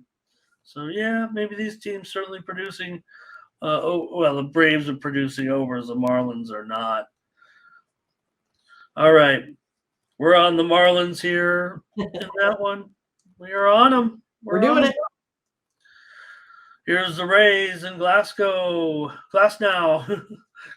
So, yeah, maybe these teams certainly producing. The Braves are producing overs. The Marlins are not. All right. We're on the Marlins here in that one. We are on them. We're doing it. Here's the Rays in Glasgow. Glasnow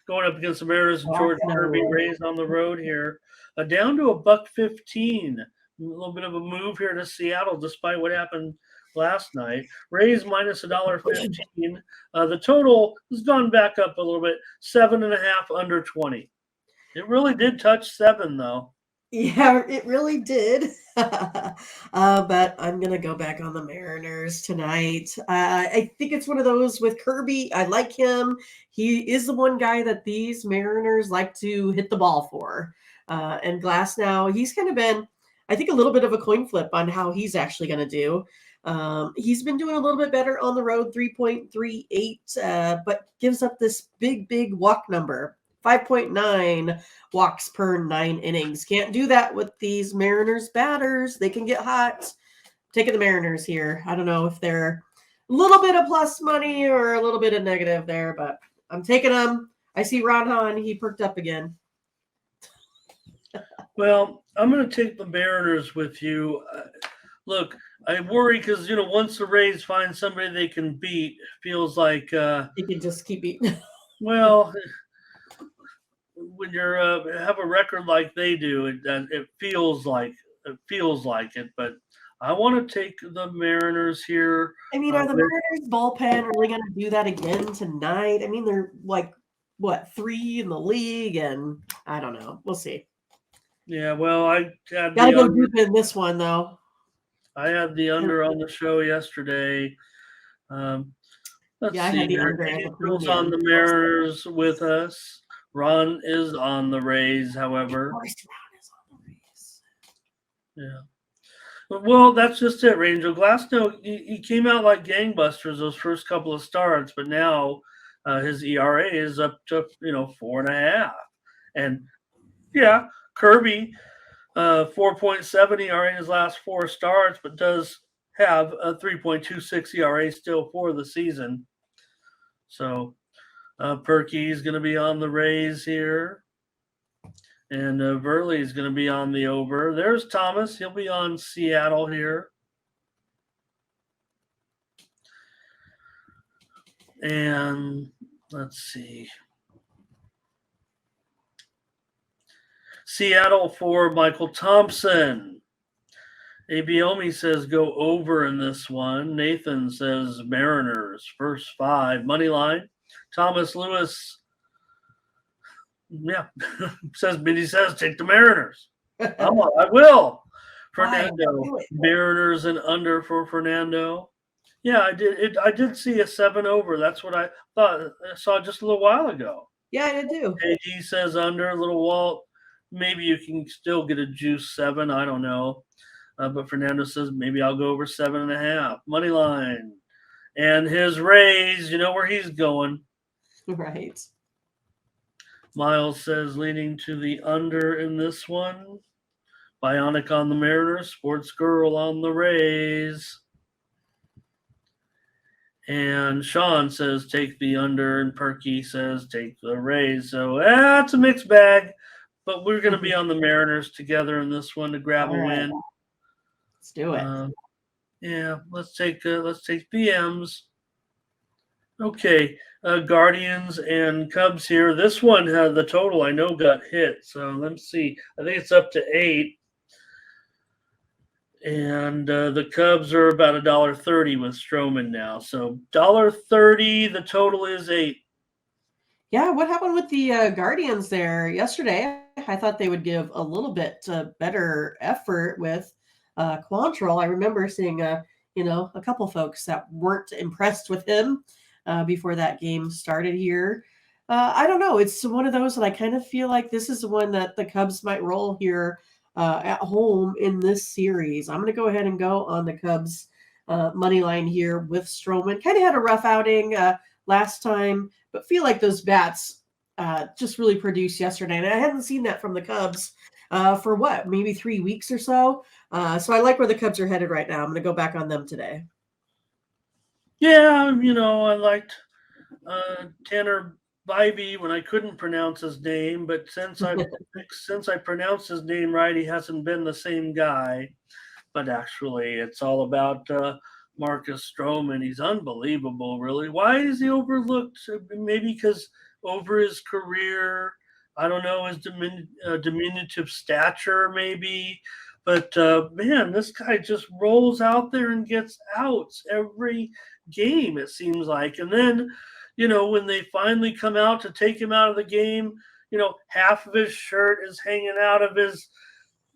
going up against the Mariners and George Kirby. Rays on the road here. Down to $1.15. A little bit of a move here to Seattle despite what happened last night. Rays minus $1.15. The total has gone back up a little bit. 7.5 under 20. It really did touch 7 though. Yeah, it really did. But I'm going to go back on the Mariners tonight. I think it's one of those with Kirby. I like him. He is the one guy that these Mariners like to hit the ball for. And Glasnow, he's kind of been, I think, a little bit of a coin flip on how he's actually going to do. He's been doing a little bit better on the road, 3.38, but gives up this big walk number. 5.9 walks per 9 innings. Can't do that with these Mariners batters. They can get hot. Taking the Mariners here. I don't know if they're a little bit of plus money or a little bit of negative there, but I'm taking them. I see Ron Hahn. He perked up again. Well, I'm going to take the Mariners with you. Look, I worry because, once the Rays find somebody they can beat, feels like you can just keep beating. Well, when you're have a record like they do, it feels like it. But I want to take the Mariners here. I mean, are the Mariners bullpen really going to do that again tonight? I mean, they're like 3 in the league, and I don't know. We'll see. Yeah, well, I had gotta go deep in this one though. I had the under on the show yesterday. Let's see. I had the under. April's on the Mariners with us. Ron is on the Rays, however. Ron is on the Rays. Yeah. Well, that's just it, Rangel. Glasnow, he came out like gangbusters those first couple of starts, but now his ERA is up to 4.5. And yeah, Kirby, 4.7 ERA in his last 4 starts, but does have a 3.26 ERA still for the season. So Perky's going to be on the Rays here. And Verley's going to be on the over. There's Thomas. He'll be on Seattle here. And let's see. Seattle for Michael Thompson. Abiomi says go over in this one. Nathan says Mariners, first 5. Money line. Thomas Lewis, Mindy says take the Mariners. I will. Fernando, Mariners and under for Fernando. Yeah, I did see a 7 over. That's what I thought. I saw just a little while ago. Yeah, I did too. AD says under. Little Walt, maybe you can still get a juice 7. I don't know. But Fernando says maybe I'll go over 7.5. Money line. And his Rays, you know where he's going. Right. Miles says leaning to the under in this one. Bionic on the Mariners. Sports Girl on the Rays. And Sean says take the under. And Perky says take the Rays. So it's a mixed bag. But we're going to be on the Mariners together in this one to grab a win. Let's do it. Let's take BMs. Okay, Guardians and Cubs here. This one had the total I know got hit. So let's see. I think it's up to 8. And the Cubs are about $1.30 with Stroman now. So $1.30. The total is 8. Yeah, what happened with the Guardians there yesterday? I thought they would give a little bit better effort with Quantrill. I remember seeing a couple folks that weren't impressed with him before that game started here. I don't know. It's one of those that I kind of feel like this is one that the Cubs might roll here at home in this series. I'm going to go ahead and go on the Cubs money line here with Stroman. Kind of had a rough outing last time, but feel like those bats just really produced yesterday. And I hadn't seen that from the Cubs for maybe 3 weeks or so. So I like where the Cubs are headed right now. I'm going to go back on them today. Yeah, I liked Tanner Bybee when I couldn't pronounce his name, but since I pronounced his name right, he hasn't been the same guy. But actually, it's all about Marcus Stroman. He's unbelievable, really. Why is he overlooked? Maybe because over his career, I don't know, his diminutive stature, maybe. But man, this guy just rolls out there and gets outs every game, it seems like. And then, when they finally come out to take him out of the game, half of his shirt is hanging out of his,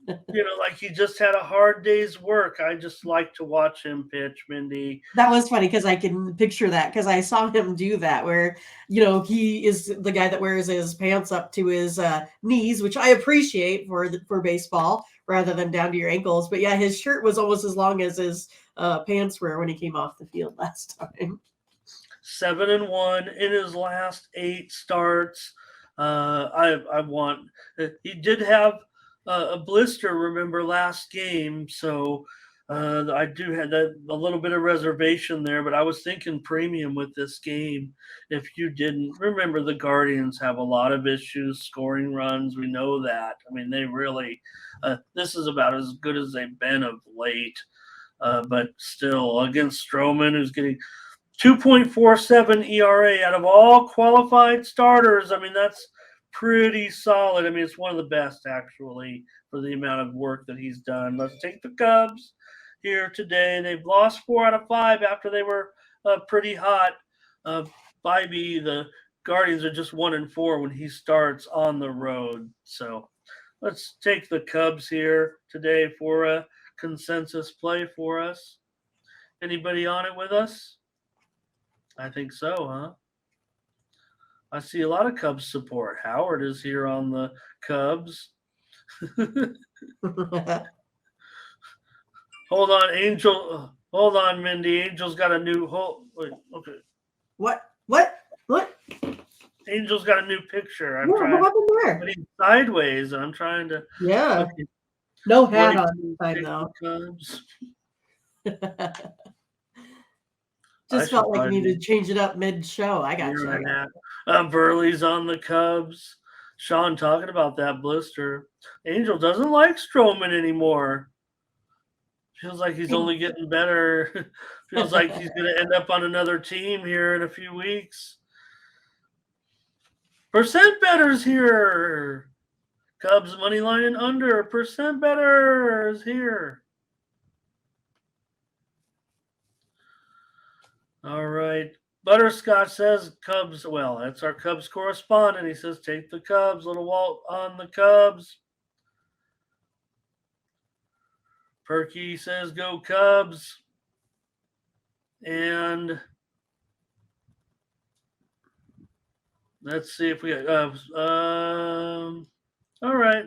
like he just had a hard day's work. I just like to watch him pitch, Mindy. That was funny because I can picture that because I saw him do that where, he is the guy that wears his pants up to his knees, which I appreciate for baseball rather than down to your ankles. But yeah, his shirt was almost as long as his pants were when he came off the field last time. 7-1 in his last 8 starts. He did have a blister, remember, last game, so I do have a little bit of reservation there, but I was thinking premium with this game. If you didn't remember, the Guardians have a lot of issues scoring runs. We know that. I mean, they really this is about as good as they've been of late, but still against Stroman, who's getting 2.47 ERA out of all qualified starters. I mean, that's pretty solid. I mean, it's one of the best, actually, for the amount of work that he's done. Let's take the Cubs here today. They've lost 4 out of 5 after they were pretty hot. Bybee, the Guardians are just 1-4 when he starts on the road. So let's take the Cubs here today for a consensus play for us. Anybody on it with us? I think so, huh? I see a lot of Cubs support. Howard is here on the Cubs. Hold on, Angel. Hold on, Mindy. Angel's got a new wait, okay. What? Angel's got a new picture. I'm what happened there? But he's sideways, and I'm trying to. Yeah. Okay. No hat on this time, though. Cubs. Just felt like you needed to change it up mid-show. I got you. Burley's on the Cubs. Sean talking about that blister. Angel doesn't like Stroman anymore. Feels like he's only getting better. Feels like he's going to end up on another team here in a few weeks. Percent bettors here. Cubs money line and under. Percent bettors here. All right. Butterscotch says Cubs. Well, that's our Cubs correspondent. He says take the Cubs. Little Walt on the Cubs. Perky says go Cubs. And let's see if we all right.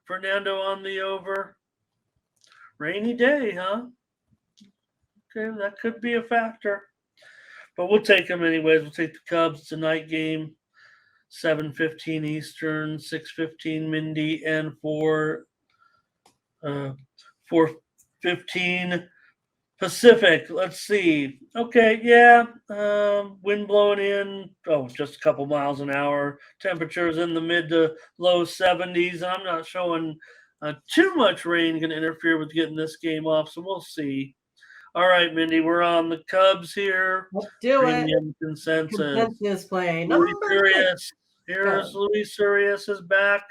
Fernando on the over. Rainy day, huh? Okay, that could be a factor. But we'll take them anyways. We'll take the Cubs. It's a night game. 7:15 Eastern, 6:15 Mindy, and 4:15 Pacific. Let's see. Okay, yeah. Wind blowing in. Just a couple miles an hour. Temperatures in the mid to low 70s. I'm not showing too much rain going to interfere with getting this game off, so we'll see. All right, Mindy, we're on the Cubs here. Let's do Premium it. Consensus. Consensus play. Luis Urias. Here's Luis Urias is back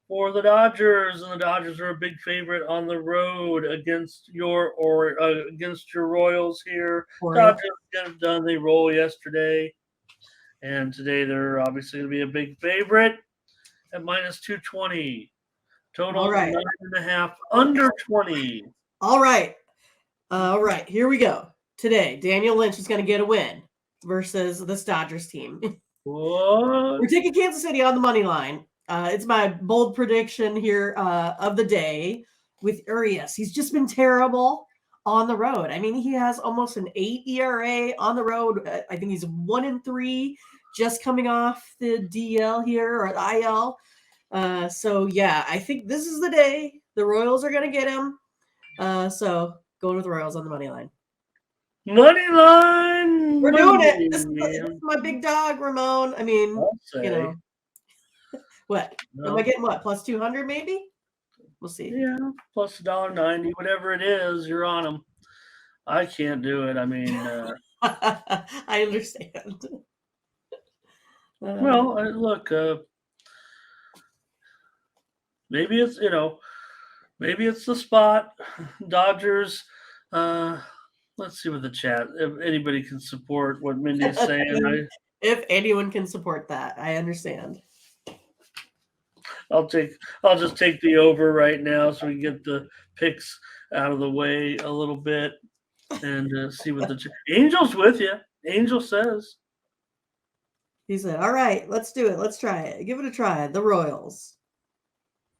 for the Dodgers, and the Dodgers are a big favorite on the road against your Royals here. Dodgers get it done. They roll yesterday, and today they're obviously going to be a big favorite at -220. Total 9.5 under 20. All right. All right, here we go. Today, Daniel Lynch is going to get a win versus this Dodgers team. What? We're taking Kansas City on the money line. It's my bold prediction here of the day with Urias. He's just been terrible on the road. I mean, he has almost an 8 ERA on the road. I think he's 1-3, just coming off the DL here or the IL. So yeah, I think this is the day the Royals are going to get him. So going with the Royals on the money line. Money line. We're doing it. This Monday. is my big dog, Ramon. I mean, I'll say. you know, what? Am I getting what? Plus 200 maybe? We'll see. Yeah, plus $1.90, whatever it is, you're on them. I can't do it. I mean, I understand. well, look, maybe it's maybe it's the spot. Dodgers. Let's see what the chat. If anybody can support what Mindy's saying, if anyone can support that, I understand. I'll just take the over right now so we can get the picks out of the way a little bit and see what the Angel's with you. Angel says. He said, "All right, let's do it. Let's try it. Give it a try." The Royals.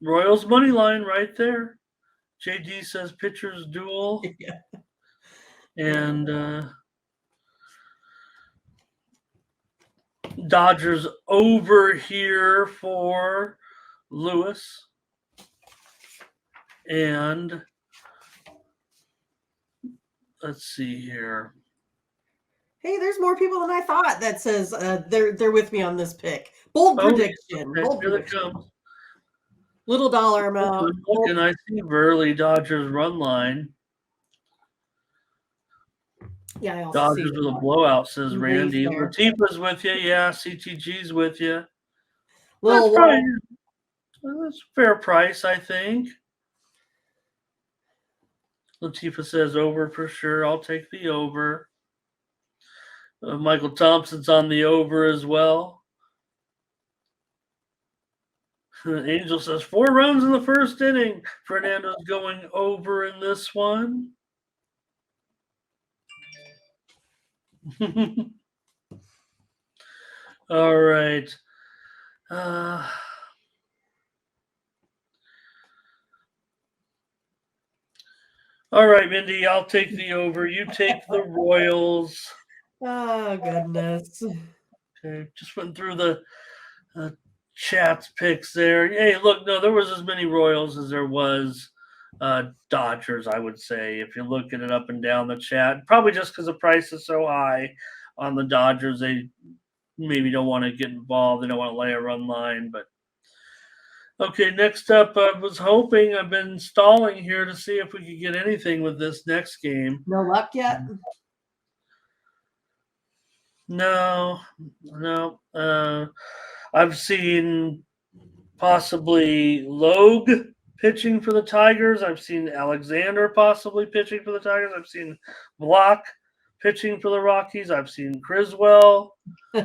Royals money line right there. JD says pitchers duel. Yeah. And Dodgers over here for Lewis. And let's see here. Hey, there's more people than I thought that says they're with me on this pick. Bold prediction. Okay, Bold here prediction. it comes. Little dollar amount. And I see Burley Dodgers run line. Yeah, I also Dodgers see with a blowout, says Randy. there. Latifa's with you. Yeah, CTG's with you. Little That's a fair price, I think. Latifa says over for sure. I'll take the over. Michael Thompson's on the over as well. Angel says 4 runs in the first inning. Fernando's going over in this one. All right. All right, Mindy, I'll take the over. You take the Royals. Oh, goodness. Okay, just went through the chat's picks there. Hey, look, no, there was as many Royals as there was Dodgers, I would say, if you're looking it up and down the chat. Probably just because the price is so high on the Dodgers, they maybe don't want to get involved. They don't want to lay a run line. But okay, next up, I was hoping, I've been stalling here to see if we could get anything with this next game. No luck yet? No. I've seen possibly Logue pitching for the Tigers. I've seen Alexander possibly pitching for the Tigers. I've seen Block pitching for the Rockies. I've seen Criswell. I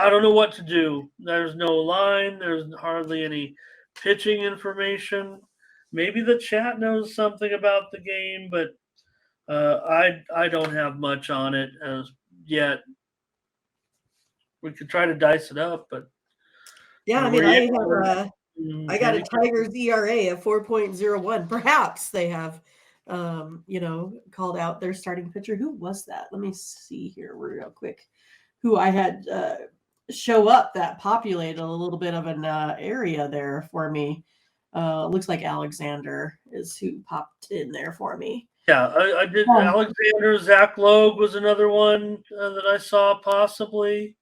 don't know what to do. There's no line. There's hardly any pitching information. Maybe the chat knows something about the game, but I don't have much on it as yet. We could try to dice it up, but yeah, I mean, I got a Tigers ERA of 4.01. Perhaps they have, called out their starting pitcher. Who was that? Let me see here real quick. Who I had show up that populated a little bit of an area there for me. Looks like Alexander is who popped in there for me. Yeah, I did. Alexander, Zach Logue was another one that I saw possibly.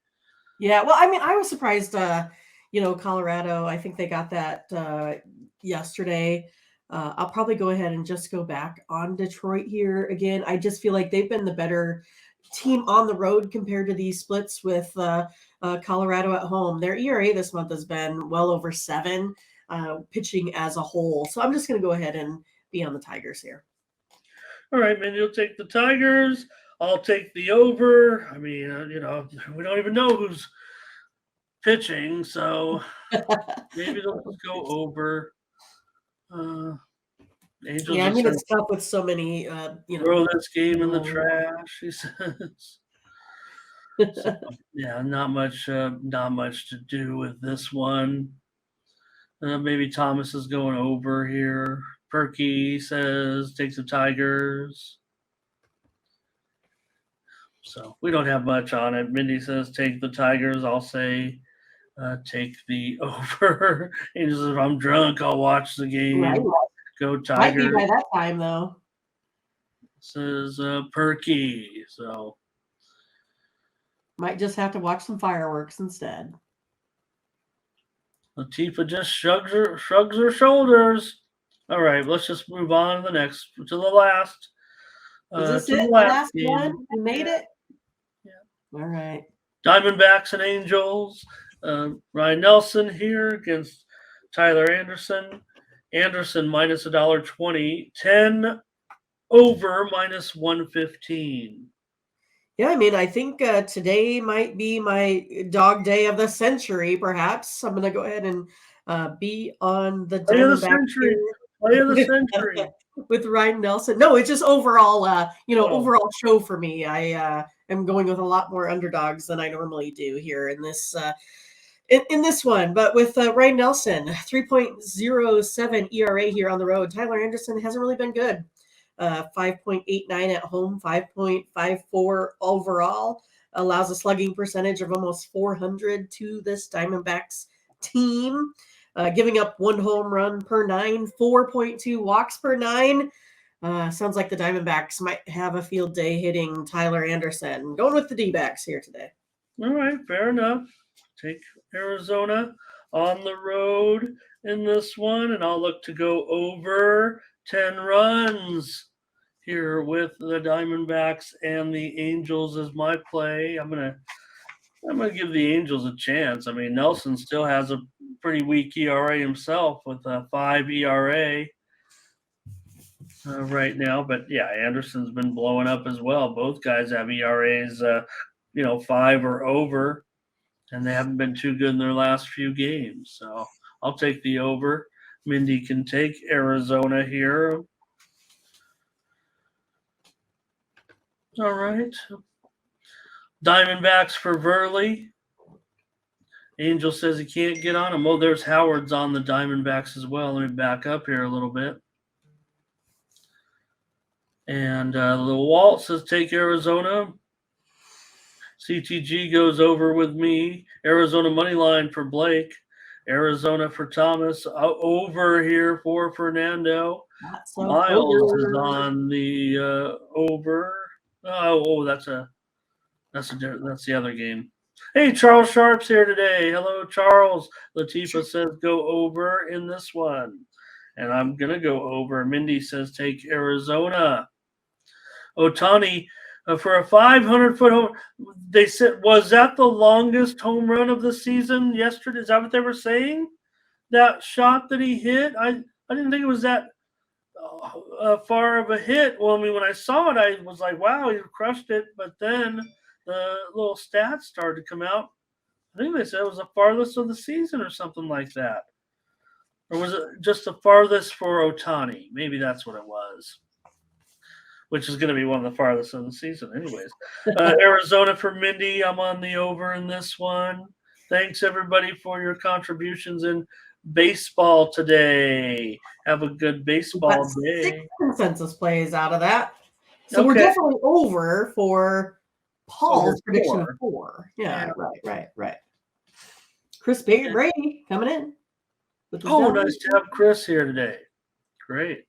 Yeah, well, I mean, I was surprised, Colorado, I think they got that yesterday. I'll probably go ahead and just go back on Detroit here again. I just feel like they've been the better team on the road compared to these splits with Colorado at home. Their ERA this month has been well over 7, pitching as a whole. So I'm just going to go ahead and be on the Tigers here. All right, man, you'll take the Tigers. I'll take the over. I mean, we don't even know who's pitching, so maybe they'll just go over. Angels Yeah, I just mean said, it's tough with so many, throw this game in the trash, he says. So, yeah, not much to do with this one. Maybe Thomas is going over here. Perky says takes the Tigers. So we don't have much on it. Mindy says take the Tigers. I'll say take the over. He says if I'm drunk, I'll watch the game. Right. Go Might be Tigers. by that time though. Says Perky. So Might just have to watch some fireworks instead. Latifah just shrugs her shoulders. All right, let's just move on to the last. Is this to it? the The last last game. one? You made it? Yeah. All right. Diamondbacks and Angels. Ryan Nelson here against Tyler Anderson. Anderson minus $1.20. 10 over minus 115. Yeah, I mean, I think today might be my dog day of the century, perhaps. I'm going to go ahead and be on the Play of the Diamondbacks century. here. Play of the century. With Ryan Nelson. No, it's just overall, Oh. overall show for me. I am going with a lot more underdogs than I normally do here in this in this one. But with Ryan Nelson, 3.07 ERA here on the road. Tyler Anderson hasn't really been good. 5.89 at home, 5.54 overall. Allows a slugging percentage of almost 400 to this Diamondbacks team. Giving up 1 home run per 9, 4.2 walks per 9. Sounds like the Diamondbacks might have a field day hitting Tyler Anderson. Going with the D-backs here today. All right, fair enough. Take Arizona on the road in this one, and I'll look to go over 10 runs here with the Diamondbacks and the Angels as my play. I'm gonna give the Angels a chance. I mean, Nelson still has a pretty weak ERA himself with a 5 ERA right now. But yeah, Anderson's been blowing up as well. Both guys have ERAs, 5 or over, and they haven't been too good in their last few games. So I'll take the over. Mindy can take Arizona here. All right. Diamondbacks for Verley. Angel says he can't get on him. Oh, there's Howard's on the Diamondbacks as well. Let me back up here a little bit. And the Walt says take Arizona. CTG goes over with me. Arizona money line for Blake. Arizona for Thomas. Over here for Fernando. Miles is on the over. Oh, that's the other game. Hey, Charles Sharp's here today. Hello, Charles. Latifah says go over in this one. And I'm going to go over. Mindy says take Arizona. Ohtani for a 500-foot home. They said, was that the longest home run of the season yesterday? Is that what they were saying? That shot that he hit? I didn't think it was that far of a hit. Well, I mean, when I saw it, I was like, wow, he crushed it. But then the little stats started to come out. I think they said it was the farthest of the season or something like that. Or was it just the farthest for Ohtani? Maybe that's what it was. Which is going to be one of the farthest of the season anyways. Arizona for Mindy. I'm on the over in this one. Thanks, everybody, for your contributions in baseball today. Have a good baseball day. 6 consensus plays out of that. So we're definitely over for Paul's prediction of 4. Yeah, right. Chris Brady coming in. Oh, nice to have Chris here today. Great.